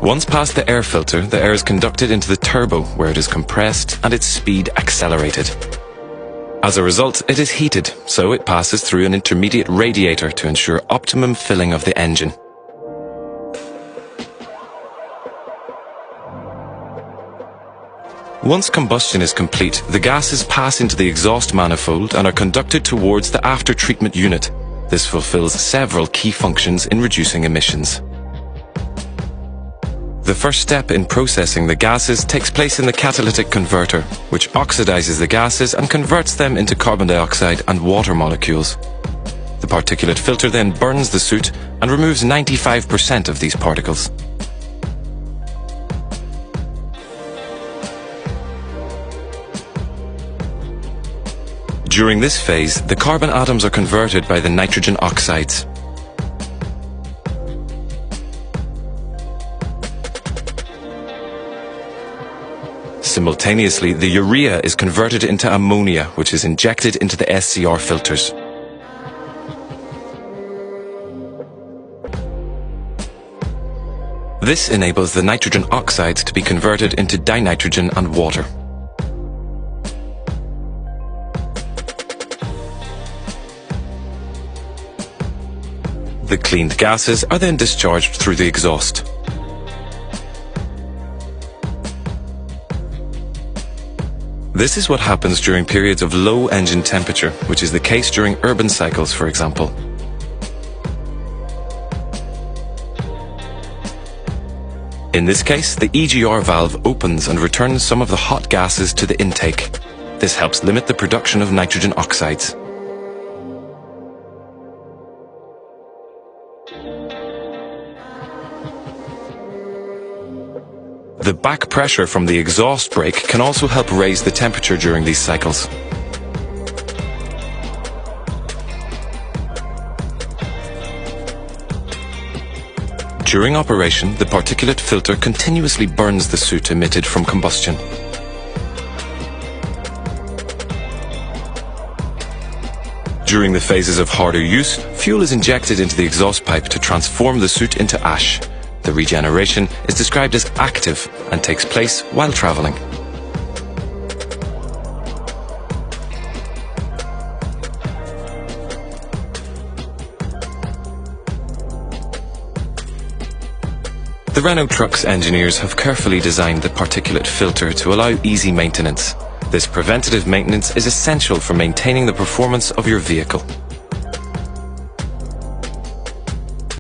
Once past the air filter, the air is conducted into the turbo, where it is compressed and its speed accelerated. As a result, it is heated, so it passes through an intermediate radiator to ensure optimum filling of the engine. Once combustion is complete, the gases pass into the exhaust manifold and are conducted towards the after-treatment unit. This fulfills several key functions in reducing emissions. The first step in processing the gases takes place in the catalytic converter, which oxidizes the gases and converts them into carbon dioxide and water molecules. The particulate filter then burns the soot and removes 95% of these particles. During this phase, the carbon atoms are converted by the nitrogen oxides. Simultaneously, the urea is converted into ammonia, which is injected into the SCR filters. This enables the nitrogen oxides to be converted into dinitrogen and water. The cleaned gases are then discharged through the exhaust. This is what happens during periods of low engine temperature, which is the case during urban cycles, for example. In this case, the EGR valve opens and returns some of the hot gases to the intake. This helps limit the production of nitrogen oxides. The back pressure from the exhaust brake can also help raise the temperature during these cycles. During operation, the particulate filter continuously burns the soot emitted from combustion. During the phases of harder use, fuel is injected into the exhaust pipe to transform the soot into ash. The regeneration is described as active and takes place while traveling. The Renault Trucks engineers have carefully designed the particulate filter to allow easy maintenance. This preventative maintenance is essential for maintaining the performance of your vehicle.